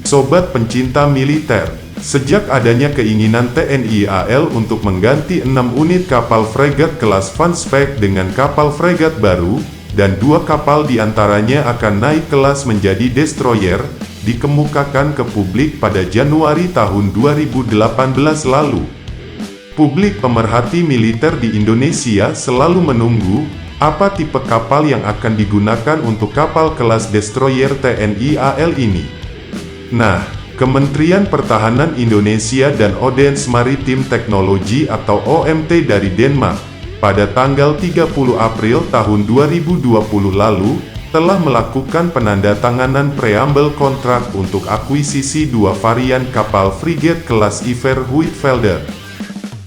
Sobat pencinta militer, sejak adanya keinginan TNI AL untuk mengganti 6 unit kapal fregat kelas Van Spek dengan kapal fregat baru, dan 2 kapal diantaranya akan naik kelas menjadi destroyer, dikemukakan ke publik pada Januari tahun 2018 lalu. Publik pemerhati militer di Indonesia selalu menunggu, apa tipe kapal yang akan digunakan untuk kapal kelas destroyer TNI AL ini. Nah, Kementerian Pertahanan Indonesia dan Odense Maritime Technology atau OMT dari Denmark, pada tanggal 30 April tahun 2020 lalu, telah melakukan penandatanganan preambel kontrak untuk akuisisi 2 varian kapal frigate kelas Iver Huitfelder.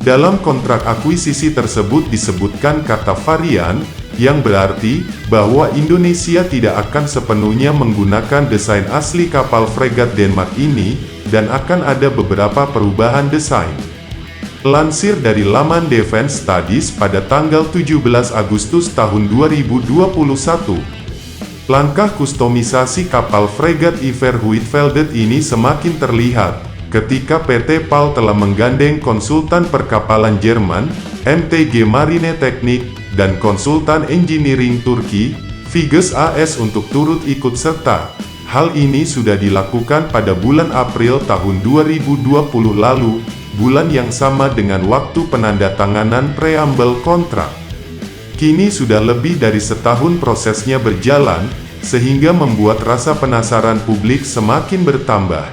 Dalam kontrak akuisisi tersebut disebutkan kata varian, yang berarti bahwa Indonesia tidak akan sepenuhnya menggunakan desain asli kapal fregat Denmark ini, dan akan ada beberapa perubahan desain. Lansir dari laman Defense Studies pada tanggal 17 Agustus tahun 2021, langkah kustomisasi kapal fregat Iver Huitfelder ini semakin terlihat ketika PT PAL telah menggandeng konsultan perkapalan Jerman, MTG Marine Technik, dan konsultan engineering Turki, Figes AS untuk turut ikut serta. Hal ini sudah dilakukan pada bulan April tahun 2020 lalu, bulan yang sama dengan waktu penandatanganan preambel kontrak. Kini sudah lebih dari setahun prosesnya berjalan, sehingga membuat rasa penasaran publik semakin bertambah.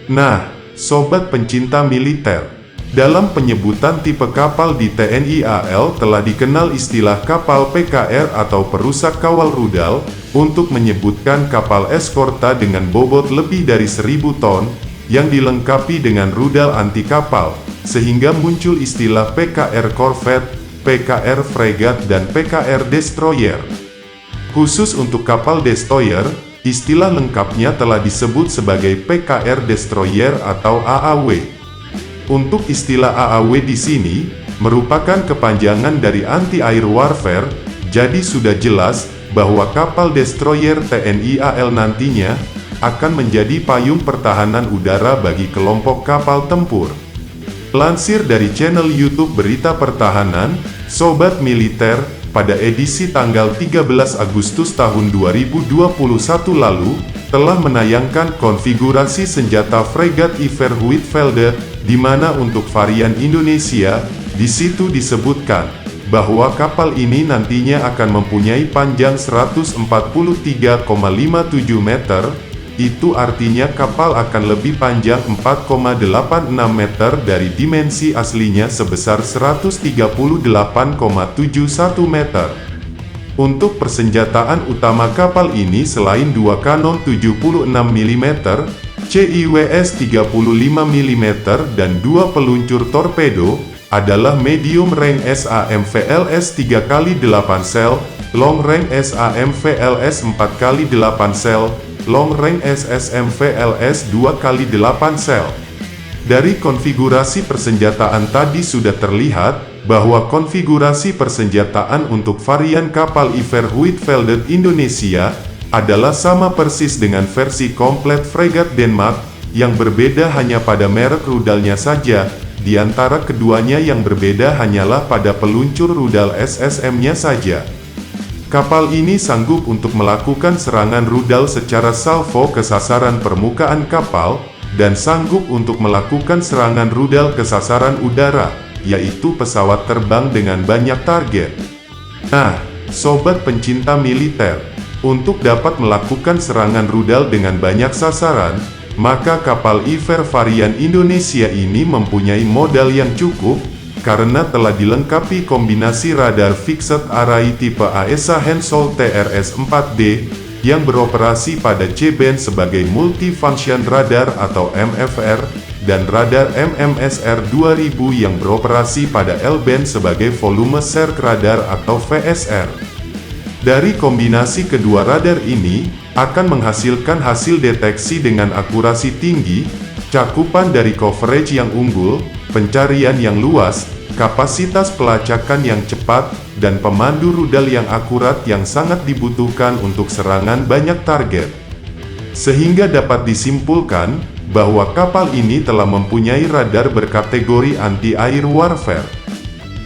Nah, sobat pencinta militer, dalam penyebutan tipe kapal di TNI AL telah dikenal istilah kapal PKR atau perusak kawal rudal, untuk menyebutkan kapal eskorta dengan bobot lebih dari 1000 ton, yang dilengkapi dengan rudal anti kapal, sehingga muncul istilah PKR Corvette, PKR Fregat dan PKR Destroyer. Khusus untuk kapal destroyer, istilah lengkapnya telah disebut sebagai PKR Destroyer atau AAW. Untuk istilah AAW di sini, merupakan kepanjangan dari Anti-Air Warfare, jadi sudah jelas, bahwa kapal destroyer TNI AL nantinya, akan menjadi payung pertahanan udara bagi kelompok kapal tempur. Lansir dari channel YouTube Berita Pertahanan, Sobat Militer, pada edisi tanggal 13 Agustus tahun 2021 lalu, telah menayangkan konfigurasi senjata fregat Iver Huitfelder, di mana untuk varian Indonesia, di situ disebutkan bahwa kapal ini nantinya akan mempunyai panjang 143,57 meter, itu artinya kapal akan lebih panjang 4,86 meter dari dimensi aslinya sebesar 138,71 meter. Untuk persenjataan utama kapal ini selain 2 kanon 76 mm, CIWS 35 mm dan 2 peluncur torpedo, adalah medium range SAMVLS 3x8 sel, long range SAMVLS 4x8 sel, long range SSMVLS 2x8 sel. Dari konfigurasi persenjataan tadi sudah terlihat bahwa konfigurasi persenjataan untuk varian kapal Iver Huitfelder Indonesia adalah sama persis dengan versi komplet fregat Denmark, yang berbeda hanya pada merek rudalnya saja. Di antara keduanya yang berbeda hanyalah pada peluncur rudal SSM-nya saja. Kapal ini sanggup untuk melakukan serangan rudal secara salvo ke sasaran permukaan kapal, dan sanggup untuk melakukan serangan rudal ke sasaran udara, yaitu pesawat terbang dengan banyak target. Nah, sobat pencinta militer, untuk dapat melakukan serangan rudal dengan banyak sasaran, maka kapal Iver varian Indonesia ini mempunyai modal yang cukup, karena telah dilengkapi kombinasi radar fixed array tipe AESA Hensoldt TRS-4D, yang beroperasi pada C-band sebagai multifunction radar atau MFR, dan radar MMSR 2000 yang beroperasi pada L-band sebagai volume search radar atau VSR. Dari kombinasi kedua radar ini, akan menghasilkan hasil deteksi dengan akurasi tinggi, cakupan dari coverage yang unggul, pencarian yang luas, kapasitas pelacakan yang cepat, dan pemandu rudal yang akurat yang sangat dibutuhkan untuk serangan banyak target. Sehingga dapat disimpulkan bahwa kapal ini telah mempunyai radar berkategori anti-air warfare.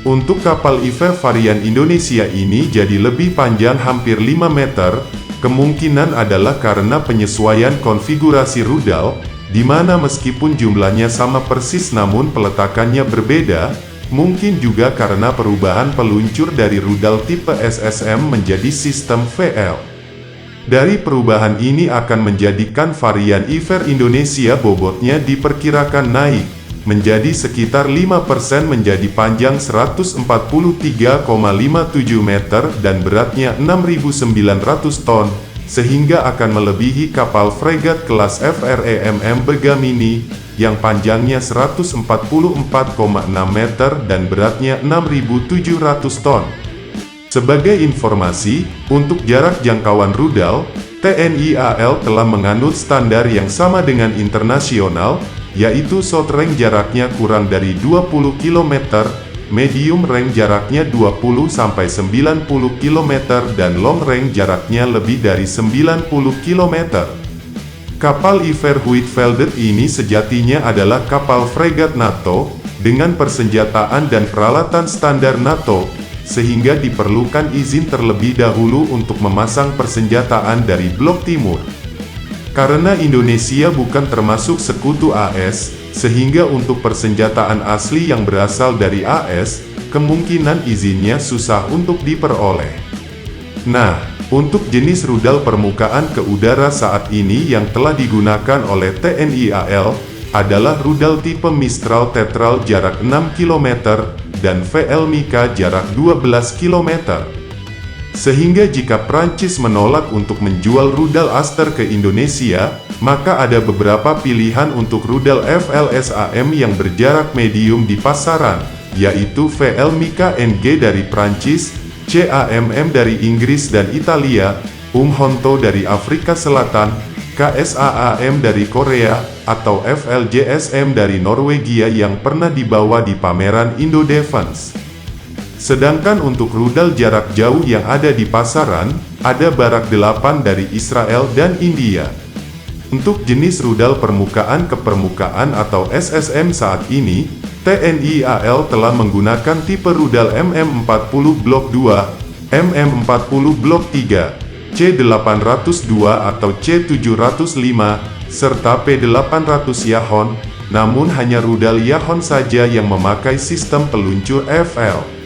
Untuk kapal Iver varian Indonesia ini jadi lebih panjang hampir 5 meter, kemungkinan adalah karena penyesuaian konfigurasi rudal, di mana meskipun jumlahnya sama persis namun peletakannya berbeda, mungkin juga karena perubahan peluncur dari rudal tipe SSM menjadi sistem VL. Dari perubahan ini akan menjadikan varian Iver Indonesia bobotnya diperkirakan naik menjadi sekitar 5% menjadi panjang 143,57 meter dan beratnya 6.900 ton, sehingga akan melebihi kapal fregat kelas FREMM Begamini, yang panjangnya 144,6 meter dan beratnya 6.700 ton. Sebagai informasi, untuk jarak jangkauan rudal, TNI AL telah menganut standar yang sama dengan internasional, yaitu short range jaraknya kurang dari 20 km, medium range jaraknya 20-90 km dan long range jaraknya lebih dari 90 km. Kapal Iver Huitfeldt ini sejatinya adalah kapal fregat NATO, dengan persenjataan dan peralatan standar NATO, sehingga diperlukan izin terlebih dahulu untuk memasang persenjataan dari Blok Timur. Karena Indonesia bukan termasuk sekutu AS, sehingga untuk persenjataan asli yang berasal dari AS, kemungkinan izinnya susah untuk diperoleh. Nah, untuk jenis rudal permukaan ke udara saat ini yang telah digunakan oleh TNI AL, adalah rudal tipe Mistral Tetral jarak 6 km, dan VL Mika jarak 12 km. Sehingga jika Prancis menolak untuk menjual rudal Aster ke Indonesia, maka ada beberapa pilihan untuk rudal FLSAM yang berjarak medium di pasaran, yaitu VL Mika NG dari Prancis, CAMM dari Inggris dan Italia, Honto dari Afrika Selatan, KSAAM dari Korea, atau FLJSM dari Norwegia yang pernah dibawa di pameran Indo-Defense. Sedangkan untuk rudal jarak jauh yang ada di pasaran, ada Barak 8 dari Israel dan India. Untuk jenis rudal permukaan ke permukaan atau SSM saat ini, TNI AL telah menggunakan tipe rudal MM40 Blok 2, MM40 Blok 3, C802 atau C705, serta P800 Yahon, namun hanya rudal Yahon saja yang memakai sistem peluncur FL.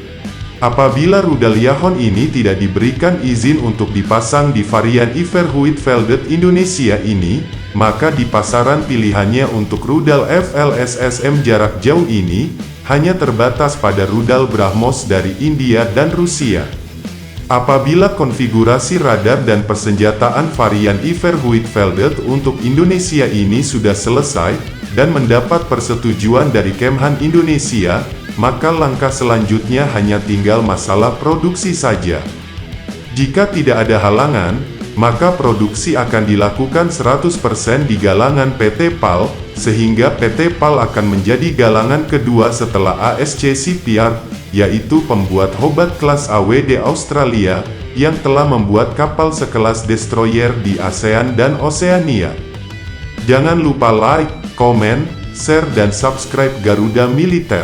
Apabila rudal Yahon ini tidak diberikan izin untuk dipasang di varian Iver Huitfeldt Indonesia ini, maka di pasaran pilihannya untuk rudal FLSSM jarak jauh ini, hanya terbatas pada rudal BrahMos dari India dan Rusia. Apabila konfigurasi radar dan persenjataan varian Iver Huitfeldt untuk Indonesia ini sudah selesai, dan mendapat persetujuan dari Kemhan Indonesia, maka langkah selanjutnya hanya tinggal masalah produksi saja. Jika tidak ada halangan, maka produksi akan dilakukan 100% di galangan PT PAL, sehingga PT PAL akan menjadi galangan kedua setelah ASC Shipyard, yaitu pembuat Hobart kelas AWD Australia, yang telah membuat kapal sekelas destroyer di ASEAN dan Oseania. Jangan lupa like, komen, share dan subscribe Garuda Militer.